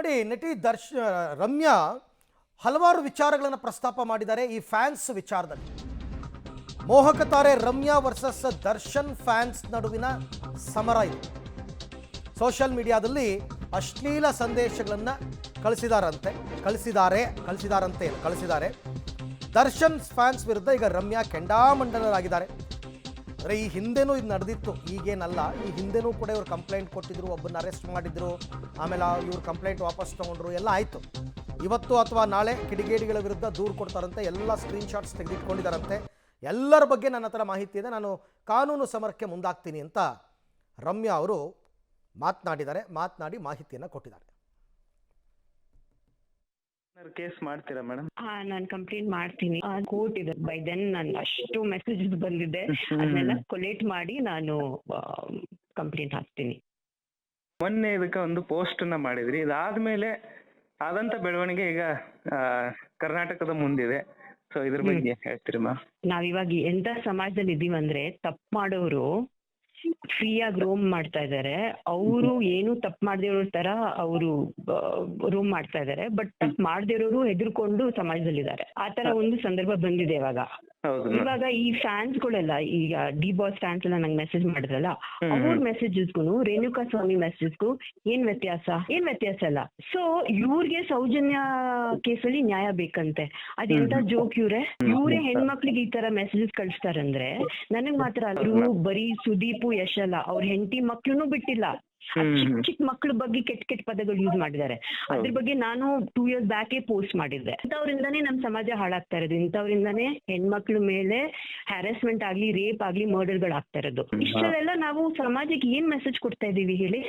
ನೋಡಿ, ನಟಿ ರಮ್ಯಾ ಹಲವಾರು ವಿಚಾರಗಳನ್ನು ಪ್ರಸ್ತಾಪ ಮಾಡಿದ್ದಾರೆ ಈ ಫ್ಯಾನ್ಸ್ ವಿಚಾರದಲ್ಲಿ. ಮೋಹಕ ತಾರೆ ರಮ್ಯಾ ವರ್ಸಸ್ ದರ್ಶನ್ ಫ್ಯಾನ್ಸ್ ನಡುವಿನ ಸಮರ ಇದು. ಸೋಷಿಯಲ್ ಮೀಡಿಯಾದಲ್ಲಿ ಅಶ್ಲೀಲ ಸಂದೇಶಗಳನ್ನು ಕಳಿಸಿದ್ದಾರೆ. ದರ್ಶನ್ ಫ್ಯಾನ್ಸ್ ವಿರುದ್ಧ ಈಗ ರಮ್ಯಾ ಕೆಂಡಾಮಂಡಲರಾಗಿದ್ದಾರೆ. ಅಂದರೆ ಈ ಹಿಂದೆನೂ ಇದು ನಡೆದಿತ್ತು, ಈಗೇನಲ್ಲ. ಈ ಹಿಂದೆನೂ ಕೂಡ ಇವರು ಕಂಪ್ಲೇಂಟ್ ಕೊಟ್ಟಿದ್ರು, ಒಬ್ಬನ ಅರೆಸ್ಟ್ ಮಾಡಿದ್ರು, ಆಮೇಲೆ ಇವ್ರು ಕಂಪ್ಲೇಂಟ್ ವಾಪಸ್ ತೊಗೊಂಡ್ರು, ಎಲ್ಲ ಆಯಿತು. ಇವತ್ತು ಅಥವಾ ನಾಳೆ ಕಿಡಿಗೇಡಿಗಳ ವಿರುದ್ಧ ದೂರು ಕೊಡ್ತಾರಂತೆ, ಎಲ್ಲ ಸ್ಕ್ರೀನ್ಶಾಟ್ಸ್ ತೆಗೆದಿಟ್ಕೊಂಡಿದ್ದಾರಂತೆ. ಎಲ್ಲರ ಬಗ್ಗೆ ನನ್ನ ಹತ್ರ ಮಾಹಿತಿ ಇದೆ, ನಾನು ಕಾನೂನು ಸಮರಕ್ಕೆ ಮುಂದಾಗ್ತೀನಿ ಅಂತ ರಮ್ಯಾ ಅವರು ಮಾತನಾಡಿ ಮಾಹಿತಿಯನ್ನು ಕೊಟ್ಟಿದ್ದಾರೆ. ಕೇಸ್ ಮಾಡ್ತೀರಾ ಮೇಡಮ್? ನಾನು ಕಂಪ್ಲೇಂಟ್ ಮಾಡ್ತೀನಿ. ಕೋರ್ಟ್ ಇದೆ, ಬೈ ದೆನ್ ನಾನು ಅಷ್ಟು ಮೆಸೇಜಸ್ ಬಂದಿದೆ, ಅದನ್ನೆಲ್ಲ ಕೊಲೇಟ್ ಮಾಡಿ ನಾನು ಕಂಪ್ಲೇಂಟ್ ಹಾಕ್ತೀನಿ. ಮೊನ್ನೆ ಇದಕ್ಕೆ ಒಂದು ಪೋಸ್ಟ್ ನ ಮಾಡಿದ್ರಿ, ಇದಾದ್ಮೇಲೆ ಆದಂತ ಬೆಳವಣಿಗೆ ಈಗ ಕರ್ನಾಟಕದ ಮುಂದಿದೆ. ಸೊ ಇದ್ರ ಬಗ್ಗೆ ಹೇಳ್ತೀರಿ ಮ್ಯಾಮ್? ನಾವಿವಾಗ ಎಂತ ಸಮಾಜದಲ್ಲಿ ಇದೀವಂದ್ರೆ, ತಪ್ಪು ಮಾಡೋರು ಫ್ರೀಯಾಗಿ ರೋಮ್ ಮಾಡ್ತಾ ಇದಾರೆ. ಅವರು ಏನು ತಪ್ಪು ಮಾಡದೇ ಇರೋ ತರ ಅವರು ರೋಮ್ ಮಾಡ್ತಾ ಇದಾರೆ. ಬಟ್ ತಪ್ಪು ಮಾಡದೇ ಇರೋರು ಹೆದರ್ಕೊಂಡು ಸಮಾಜದಲ್ಲಿದ್ದಾರೆ. ಆ ತರ ಒಂದು ಸಂದರ್ಭ ಬಂದಿದೆ ಇವಾಗ ಈ ಫ್ಯಾನ್ಸ್ ಗಳೆಲ್ಲ, ಈಗ ಡಿ ಬಾಸ್ ಫ್ಯಾನ್ಸ್ ಎಲ್ಲ ನಂಗೆ ಮೆಸೇಜ್ ಮಾಡಿದ್ರಲ್ಲ, ಅವ್ರ ಮೆಸೇಜಸ್ಗೂ ರೇಣುಕಾ ಸ್ವಾಮಿ ಮೆಸೇಜ್ಗೂ ಏನ್ ವ್ಯತ್ಯಾಸ ಅಲ್ಲ. ಸೊ ಇವ್ರಿಗೆ ಸೌಜನ್ಯ ಕೇಸಲ್ಲಿ ನ್ಯಾಯ ಬೇಕಂತೆ. ಅದೆಂತ ಜೋಕ್ ಇವ್ರೇ ಹೆಣ್ಮಕ್ಳಿಗೆ ಈ ತರ ಮೆಸೇಜಸ್ ಕಳಿಸ್ತಾರಂದ್ರೆ, ನನಗ್ ಮಾತ್ರ ಅವರು ಬರೀ ಸುದೀಪ್ ಯಶ್ ಅಲ್ಲ, ಅವ್ರ ಹೆಂಡತಿ ಮಕ್ಳನ್ನು ಬಿಟ್ಟಿಲ್ಲ. ಚಿಕ್ಕ ಮಕ್ಳ ಬಗ್ಗೆ ಕೆಟ್ಟ ಪದಗಳು ಯೂಸ್ ಮಾಡಿದ್ದಾರೆ. ಅದ್ರ ಬಗ್ಗೆ ನಾನು 2 years ಬ್ಯಾಕೆ ಪೋಸ್ಟ್ ಮಾಡಿದ್ದೆ. ಇಂಥವ್ರಿಂದಾನೇ ನಮ್ ಸಮಾಜ ಹಾಳಾಗ್ತಾ ಇರೋದು. ಇಂಥವ್ರಿಂದಾನೇ ಹೆಣ್ಮಕ್ಳ ಮೇಲೆ ಹ್ಯಾರಾಸ್ಮೆಂಟ್ ಆಗ್ಲಿ, ರೇಪ್ ಆಗ್ಲಿ, ಮರ್ಡರ್ಗಳು ಆಗ್ತಾ ಇರೋದು. ಇಷ್ಟೆಲ್ಲ ನಾವು ಸಮಾಜಕ್ಕೆ ಏನ್ ಮೆಸೇಜ್ ಕೊಡ್ತಾ ಇದೀವಿ ಹೇಳಿ?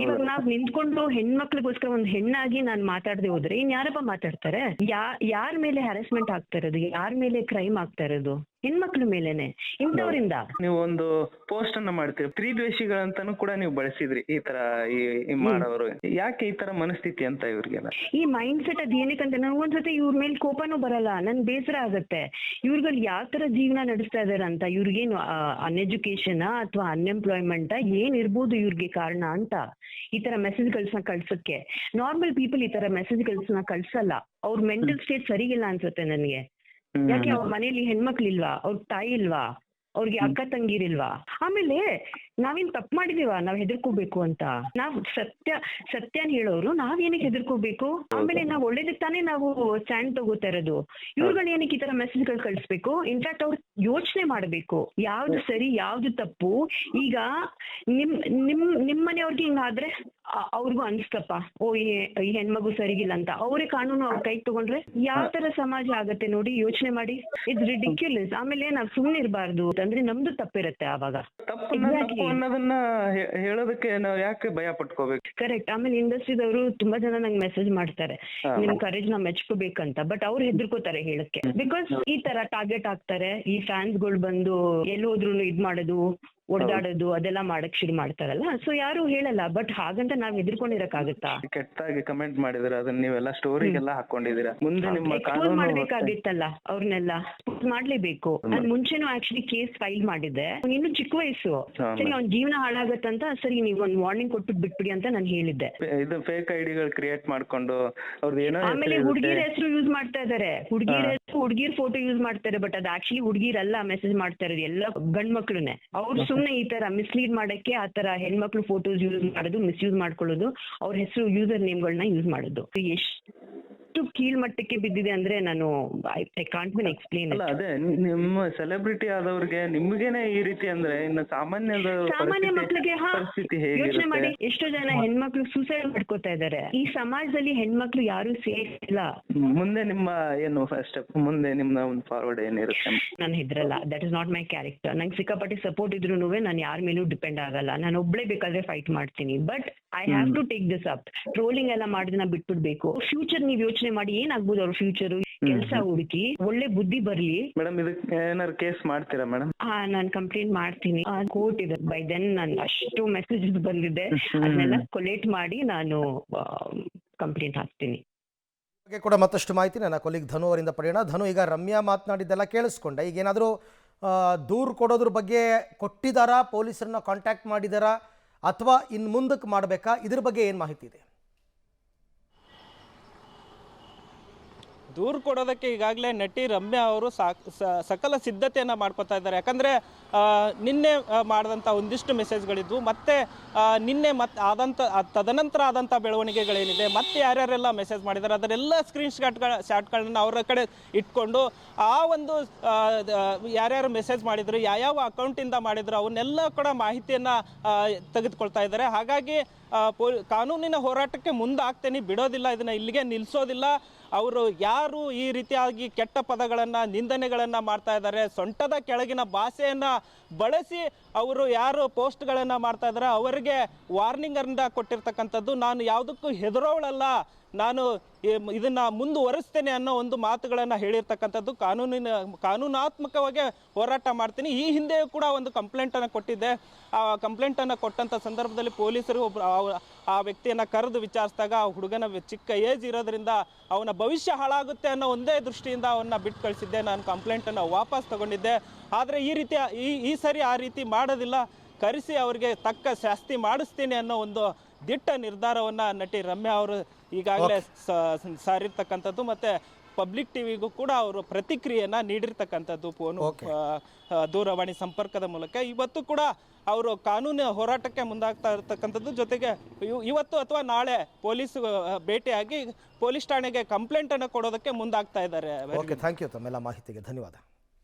ಇವಾಗ ನಾವ್ ನಿಂತ್ಕೊಂಡು ಹೆಣ್ಮಕ್ಳಿಗೋಸ್ಕರ ಒಂದ್ ಹೆಣ್ಣಾಗಿ ನಾನ್ ಮಾತಾಡದೆ ಹೋದ್ರೆ ಇನ್ಯಾರಪ್ಪ ಮಾತಾಡ್ತಾರೆ? ಯಾರ ಮೇಲೆ ಹ್ಯಾರಾಸ್ಮೆಂಟ್ ಆಗ್ತಾ ಇರೋದು? ಯಾರ ಮೇಲೆ ಕ್ರೈಮ್ ಆಗ್ತಾ ಇರೋದು? ಹೆಣ್ಮಕ್ಳ ಮೇಲೆನೆ. ಇಂಥವ್ರಿಂದ ನೀವು ಒಂದು ಪೋಸ್ಟ್ ಅನ್ನ ಮಾಡ್ತೀರಿ, ಸ್ತ್ರೀ ದ್ವೇಷಿಗಳಂತಾನು ಕೂಡ ನೀವು ಬಳಸಿದ್ರಿ. ಈ ತರ ಈ ಮಾಡೋರು ಯಾಕೆ ಈ ತರ ಮನಸ್ಥಿತಿ ಅಂತ ಇವ್ರಿಗೆಲ್ಲ ಈ ಮೈಂಡ್ ಸೆಟ್ ಅದ್ ಏನಕ್ಕಂತ ನನಗೆ ಒಂದ್ಸತಿ ಇವ್ರ ಮೇಲೆ ಕೋಪನೂ ಬರಲ್ಲ, ನನ್ ಬೇಸರ ಆಗತ್ತೆ. ಇವ್ರುಗಳು ಯಾವ ತರ ಜೀವನ ನಡೆಸ್ತಾ ಇದಾರೆ ಅಂತ. ಇವ್ರಿಗೇನು ಅನ್ಎಜುಕೇಶನ್ ಅಥವಾ ಅನ್ಎಂಪ್ಲಾಯ್ಮೆಂಟ್ ಏನ್ ಇರ್ಬೋದು ಇವ್ರಿಗೆ ಕಾರಣ ಅಂತ ಈ ತರ ಮೆಸೇಜ್ ಕಳ್ಸಕ್ಕೆ. ನಾರ್ಮಲ್ ಪೀಪಲ್ ಈ ತರ ಮೆಸೇಜ್ ಕಳ್ಸಲ್ಲ. ಅವ್ರ ಮೆಂಟಲ್ ಸ್ಟೇಟ್ ಸರಿಗಿಲ್ಲ ಅನ್ಸುತ್ತೆ ನನಗೆ. ಯಾಕೆ ಅವ್ರ ಮನೇಲಿ ಹೆಣ್ಮಕ್ಳಿಲ್ವಾ? ಅವ್ರ ತಾಯಿ ಇಲ್ವಾ? ಅವ್ರಿಗೆ ಅಕ್ಕ ತಂಗಿರಿಲ್ವಾ? ಆಮೇಲೆ ನಾವೇನ್ ತಪ್ಪು ಮಾಡಿದೀವ ನಾವ್ ಹೆದರ್ಕೋಬೇಕು ಅಂತ? ನಾವ್ ಸತ್ಯನ್ ಹೇಳೋರು ನಾವೇನಕ್ಕೆ ಹೆದರ್ಕೋಬೇಕು? ಆಮೇಲೆ ನಾವ್ ಒಳ್ಳೇದಕ್ಕೆ ತಾನೇ ನಾವು ಸ್ಟ್ಯಾಂಡ್ ತಗೋತಾ ಇರೋದು. ಇವ್ರುಗಳು ಏನಕ್ಕೆ ಈ ತರ ಮೆಸೇಜ್ಗಳು ಕಳಿಸ್ಬೇಕು? ಇನ್ಫ್ಯಾಕ್ಟ್ ಅವ್ರು ಯೋಚನೆ ಮಾಡ್ಬೇಕು, ಯಾವ್ದು ಸರಿ ಯಾವ್ದು ತಪ್ಪು. ಈಗ ನಿಮ್ ಮನೆಯವ್ರಿಗೆ ಹಿಂಗಾದ್ರೆ ಅವ್ರಿಗೂ ಅನ್ಸ್ತಪ್ಪ, ಓ ಈ ಹೆಣ್ಮಗು ಸರಿಗಿಲ್ಲ ಅಂತ. ಅವರೇ ಕಾನೂನು ಅವ್ರ ಕೈಗೆ ತಗೊಂಡ್ರೆ ಯಾವ ತರ ಸಮಾಜ ಆಗತ್ತೆ ನೋಡಿ, ಯೋಚನೆ ಮಾಡಿ. It's ridiculous. ಆಮೇಲೆ ನಾವ್ ಸುಮ್ನೆ ಇರಬಾರ್ದು ಅಂದ್ರೆ ನಮ್ದು ತಪ್ಪಿರತ್ತೆ ಆವಾಗ. ಅನ್ನೋದನ್ನ ಹೇಳೋದಕ್ಕೆ ನಾವು ಯಾಕೆ ಭಯ ಪಟ್ಕೋಬೇಕು? ಕರೆಕ್ಟ್. ಆಮೇಲೆ ಇಂಡಸ್ಟ್ರಿದವರು ತುಂಬಾ ಜನ ನಂಗೆ ಮೆಸೇಜ್ ಮಾಡ್ತಾರೆ, ನಿಮ್ ಕರೇಜ್ ನ ಮೆಚ್ಕೋಬೇಕಂತ. ಬಟ್ ಅವ್ರು ಹೆದರ್ಕೋತಾರೆ ಹೇಳಕ್ಕೆ. ಬಿಕಾಸ್ ಈ ತರ ಟಾರ್ಗೆಟ್ ಆಗ್ತಾರೆ. ಈ ಫ್ಯಾನ್ಸ್ ಗಳು ಬಂದು ಎಲ್ಲೋದ್ರು ಇದ್ ಮಾಡೋದು, ಒಡೆದಾಡೋದು ಅದೆಲ್ಲ ಮಾಡಕ್ ಶುರು ಮಾಡ್ತಾರಲ್ಲ. ಸೊ ಯಾರು ಹೇಳಲ್ಲ. ಬಟ್ ಹಾಗಂತ ನಾವ್ ಹೆದರ್ಕೊಂಡಿರಕ್ಕಾಗತ್ತಾ? ಕೆಟ್ಟದಾಗಿ ಕಮೆಂಟ್ ಮಾಡಿದ್ರೆ ಅದನ್ನ ನೀವೆಲ್ಲ ಸ್ಟೋರಿಗೆಲ್ಲ ಹಾಕೊಂಡಿದೀರಾ. ಮುಂದೆ ನಿಮ್ಮ ಕಾನೂನು ಮಾಡ್ಬೇಕಾಗಿತ್ತಲ್ಲ, ಅವ್ರನ್ನೆಲ್ಲ ಮಾಡ್ಲೇಬೇಕು. ನಾನ್ ಮುಂಚೆನೂ ಆಕ್ಚುಲಿ ಕೇಸ್ ಫೈಲ್ ಮಾಡಿದ್ದೆ. ಇನ್ನು ಚಿಕ್ಕ ವಯಸ್ಸು, ಸರಿ ಅವ್ನ ಜೀವನ ಹಾಳಾಗತ್ತಂತ, ಸರಿ ನೀವ್ ಒಂದ್ ವಾರ್ನಿಂಗ್ ಕೊಟ್ಬಿಟ್ಟು ಬಿಟ್ಬಿಡಿ ಅಂತ ನಾನು ಹೇಳಿದ್ದೆ. ಇದು ಫೇಕ್ ಐಡಿಗಳು ಕ್ರಿಯೇಟ್ ಮಾಡ್ಕೊಂಡು ಅವ್ರದ್ದು ಏನೋ. ಆಮೇಲೆ ಹುಡುಗಿರ ಹೆಸರು ಯೂಸ್ ಮಾಡ್ತಾ ಇದಾರೆ. ಹುಡುಗಿರ್ ಫೋಟೋ ಯೂಸ್ ಮಾಡ್ತಾರೆ. ಬಟ್ ಅದ್ ಆಕ್ಚುಲಿ ಹುಡುಗಿರಲ್ಲ ಮೆಸೇಜ್ ಮಾಡ್ತಾ ಇರೋದು, ಎಲ್ಲ ಗಂಡ್ ಮಕ್ಳುನೆ. ಅವ್ರು ಸುಮ್ನೆ ಈ ತರ ಮಿಸ್ಲೀಡ್ ಮಾಡಕ್ಕೆ ಆ ತರ ಹೆಣ್ಮಕ್ಳು ಫೋಟೋಸ್ ಯೂಸ್ ಮಾಡೋದು, ಮಿಸ್ಯೂಸ್ ಮಾಡ್ಕೊಳ್ಳೋದು, ಅವ್ರ ಹೆಸರು ಯೂಸರ್ ನೇಮ್ಗಳನ್ನ ಯೂಸ್ ಮಾಡೋದು. ಎಷ್ಟು ಕೀಳ್ಮಟ್ಟಕ್ಕೆ ಬಿದ್ದಿದೆ ಅಂದ್ರೆ ನಾನು ಐ ಕಾಂಟ್ ಬಿನ್ ಎಕ್ಸ್ಪ್ಲೇನ್. ಅಲ್ಲ ಅದೇ ನಿಮ್ಮ ಸೆಲೆಬ್ರಿಟಿ ಆದವ್ರಿಗೆ ನಿಮ್ಗೇನೆ ಈ ರೀತಿ ಅಂದ್ರೆ ಇನ್ನು ಸಾಮಾನ್ಯ ಮಕ್ಳಿಗೆ ಪರಿಸ್ಥಿತಿ ಯೋಚನೆ ಮಾಡಿ. ಎಷ್ಟೋ ಜನ ಹೆಣ್ಮಕ್ಳು ಸೂಸೈಡ್ ಮಾಡ್ಕೋತಾ ಇದಾರೆ. ಈ ಸಮಾಜದಲ್ಲಿ ಹೆಣ್ಮಕ್ಳು ಯಾರು ಸೇಫ್ ಇಲ್ಲ. ಮುಂದೆ ನಿಮ್ಮ ಏನು ಸ್ಟೆಪ್, ಮುಂದೆ ನಿಮ್ಮ ಒಂದು ಫಾರ್ವರ್ಡ್ ಏನಿರುತ್ತೆ? ನಾನು ಹೆದ್ರಲ್ಲ. That is not my character. ನಂಗೆ ಸಿಕ್ಕಾಪಟ್ಟಿ ಸಪೋರ್ಟ್ ಇದ್ರು ನಾನು ಯಾರ ಮೇಲೂ ಡಿಪೆಂಡ್ ಆಗಲ್ಲ. ನಾನು ಒಬ್ಳೆ ಬೇಕಾದ್ರೆ ಫೈಟ್ ಮಾಡ್ತೀನಿ. But I have to take this up. Trolling ಎಲ್ಲ ಮಾಡಿದ್ರೆ ಬಿಟ್ಬಿಡ್ಬೇಕು. ಫ್ಯೂಚರ್ ನೀವ್ ಯೋಚನೆ ಮಾಡಿ, ಏನಾಗ್ಬೋದು ಅವ್ರ ಫ್ಯೂಚರ್. ಕೆಲಸ ಹುಡುಕಿ ಒಳ್ಳೆ ಬುದ್ಧಿ ಬರ್ಲಿ. ಮೇಡಮ್ ಇದಕ್ಕೆ ಏನಾದ್ರು ಕೇಸ್ ಮಾಡ್ತೀರಾ ಮೇಡಮ್? ನಾನು ಕಂಪ್ಲೇಂಟ್ ಮಾಡ್ತೀನಿ. ಕೋರ್ಟ್ ಇದೆ, ಬೈ ದೆನ್ ನಾನು ಅಷ್ಟು ಮೆಸೇಜಸ್ ಬಂದಿದೆ, ಅದನ್ನೆಲ್ಲ ಕೊಲೇಟ್ ಮಾಡಿ ನಾನು ಕಂಪ್ಲೇಂಟ್ ಹಾಕ್ತೀನಿ. ಬಗ್ಗೆ ಕೂಡ ಮತ್ತಷ್ಟು ಮಾಹಿತಿ ನನ್ನ ಕೊಲೀಗ್ ಧನು ಅವರಿಂದ ಪಡೆಯೋಣ. ಧನು, ಈಗ ರಮ್ಯಾ ಮಾತನಾಡಿದ್ದೆಲ್ಲ ಕೇಳಿಸ್ಕೊಂಡೆ. ಈಗ ಏನಾದರೂ ದೂರು ಕೊಡೋದ್ರ ಬಗ್ಗೆ ಕೊಟ್ಟಿದ್ದಾರಾ? ಪೊಲೀಸರನ್ನ ಕಾಂಟ್ಯಾಕ್ಟ್ ಮಾಡಿದಾರಾ ಅಥವಾ ಇನ್ನು ಮುಂದಕ್ಕೆ ಮಾಡಬೇಕಾ? ಇದ್ರ ಬಗ್ಗೆ ಏನು ಮಾಹಿತಿ ಇದೆ? ದೂರು ಕೊಡೋದಕ್ಕೆ ಈಗಾಗಲೇ ನಟಿ ರಮ್ಯಾ ಅವರು ಸಕಲ ಸಿದ್ಧತೆಯನ್ನು ಮಾಡ್ಕೊತಾ ಇದ್ದಾರೆ. ಯಾಕಂದರೆ ನಿನ್ನೆ ಮಾಡಿದಂಥ ಒಂದಿಷ್ಟು ಮೆಸೇಜ್ಗಳಿದ್ವು, ಮತ್ತು ನಿನ್ನೆ ತದನಂತರ ಆದಂಥ ಬೆಳವಣಿಗೆಗಳೇನಿದೆ, ಮತ್ತೆ ಯಾರ್ಯಾರೆಲ್ಲ ಮೆಸೇಜ್ ಮಾಡಿದ್ದಾರೆ ಅದರೆಲ್ಲ ಶಾಟ್ಗಳನ್ನ ಅವರ ಕಡೆ ಇಟ್ಕೊಂಡು ಆ ಒಂದು ಯಾರ್ಯಾರು ಮೆಸೇಜ್ ಮಾಡಿದ್ರು, ಯಾವ ಅಕೌಂಟಿಂದ ಮಾಡಿದ್ರು ಅವನ್ನೆಲ್ಲ ಕೂಡ ಮಾಹಿತಿಯನ್ನು ತೆಗೆದುಕೊಳ್ತಾ ಇದ್ದಾರೆ. ಹಾಗಾಗಿ ಕಾನೂನಿನ ಹೋರಾಟಕ್ಕೆ ಮುಂದಾಗ್ತೇನೆ, ಬಿಡೋದಿಲ್ಲ, ಇದನ್ನು ಇಲ್ಲಿಗೆ ನಿಲ್ಲಿಸೋದಿಲ್ಲ. ಅವರು ಯಾರು ಈ ರೀತಿಯಾಗಿ ಕೆಟ್ಟ ಪದಗಳನ್ನು ನಿಂದನೆಗಳನ್ನು ಮಾಡ್ತಾ ಇದ್ದಾರೆ, ಸೊಂಟದ ಕೆಳಗಿನ ಭಾಷೆಯನ್ನು ಬಳಸಿ ಅವರು ಯಾರು ಪೋಸ್ಟ್ಗಳನ್ನು ಮಾಡ್ತಾ ಇದ್ದಾರೆ ಅವರಿಗೆ ವಾರ್ನಿಂಗನ್ನು ಕೊಟ್ಟಿರ್ತಕ್ಕಂಥದ್ದು. ನಾನು ಯಾವುದಕ್ಕೂ ಹೆದರೋಳಲ್ಲ, ನಾನು ಇದನ್ನು ಮುಂದುವರಿಸ್ತೇನೆ ಅನ್ನೋ ಒಂದು ಮಾತುಗಳನ್ನು ಹೇಳಿರ್ತಕ್ಕಂಥದ್ದು. ಕಾನೂನಾತ್ಮಕವಾಗಿ ಹೋರಾಟ ಮಾಡ್ತೀನಿ. ಈ ಹಿಂದೆಯೂ ಕೂಡ ಒಂದು ಕಂಪ್ಲೇಂಟನ್ನು ಕೊಟ್ಟಿದ್ದೆ. ಆ ಕಂಪ್ಲೇಂಟನ್ನು ಕೊಟ್ಟಂಥ ಸಂದರ್ಭದಲ್ಲಿ ಪೊಲೀಸರು ಆ ವ್ಯಕ್ತಿಯನ್ನು ಕರೆದು ವಿಚಾರಿಸಿದಾಗ ಆ ಹುಡುಗನ ಚಿಕ್ಕ ಏಜ್ ಇರೋದ್ರಿಂದ ಅವನ ಭವಿಷ್ಯ ಹಾಳಾಗುತ್ತೆ ಅನ್ನೋ ಒಂದೇ ದೃಷ್ಟಿಯಿಂದ ಅವನ್ನ ಬಿಟ್ಟು ಕಳಿಸಿದ್ದೆ. ನಾನು ಕಂಪ್ಲೇಂಟನ್ನು ವಾಪಸ್ ತಗೊಂಡಿದ್ದೆ. ಆದರೆ ಈ ಸರಿ ಆ ರೀತಿ ಮಾಡೋದಿಲ್ಲ, ಕರೆಸಿ ಅವರಿಗೆ ತಕ್ಕ ಶಾಸ್ತಿ ಮಾಡಿಸ್ತೀನಿ ಅನ್ನೋ ಒಂದು ದಿಟ್ಟ ನಿರ್ಧಾರವನ್ನು ನಟಿ ರಮ್ಯಾ ಅವರು ಈಗಾಗಲೇ ಸಾರಿರ್ತಕ್ಕಂಥದ್ದು. ಮತ್ತು ಪಬ್ಲಿಕ್ ಟಿವಿಗೂ ಕೂಡ ಅವರು ಪ್ರತಿಕ್ರಿಯೆಯನ್ನು ನೀಡಿರ್ತಕ್ಕಂಥದ್ದು ದೂರವಾಣಿ ಸಂಪರ್ಕದ ಮೂಲಕ. ಇವತ್ತು ಕೂಡ ಅವರು ಕಾನೂನು ಹೋರಾಟಕ್ಕೆ ಮುಂದಾಗ್ತಾ ಇರ್ತಕ್ಕಂಥದ್ದು. ಜೊತೆಗೆ ಇವತ್ತು ಅಥವಾ ನಾಳೆ ಪೊಲೀಸ್ ಭೇಟಿಯಾಗಿ ಪೊಲೀಸ್ ಠಾಣೆಗೆ ಕಂಪ್ಲೇಂಟನ್ನು ಕೊಡೋದಕ್ಕೆ ಮುಂದಾಗ್ತಾ ಇದ್ದಾರೆ. Okay, thank you. ತಮ್ಮೆಲ್ಲ ಮಾಹಿತಿಗೆ ಧನ್ಯವಾದ.